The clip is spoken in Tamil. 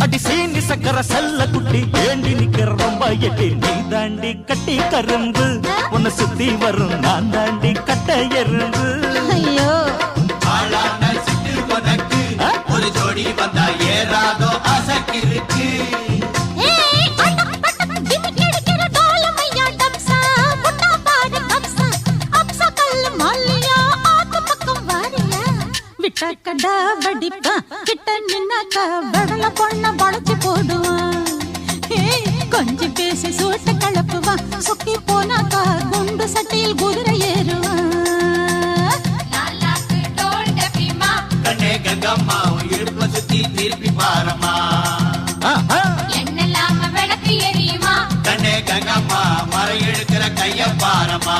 அடி சீனி சக்கர செல்ல குட்டி ஏண்டி நிக்கிற ரொம்ப எட்டி நீ தாண்டி கட்டி கரும்பு உன்னை சுத்தி வரும் நான் தாண்டி கட்ட எறும்பு ஐயோ ஆளான சிட்டு உனக்கு ஒரு ஜோடி வந்தா ஏறாதோ அசக்கிருக்கு கடா வடிப்பா கிட்ட நின்னாக்கா கடல பொண்ண படைச்சு போடுவான் கொஞ்சம் பேசி சூட்ட கலப்புவான் சுக்கி போனாக்கா குண்டு சட்டியில் குதிரை ஏறுவான் கண்ணே கங்கம்மா இடுப்ப சுத்தி திருப்பி பாரம்மா என்னெல்லாம விளக்கு எரியுமா கண்ணே கங்கம்மா மரம் எடுக்கிற கைய பாரம்மா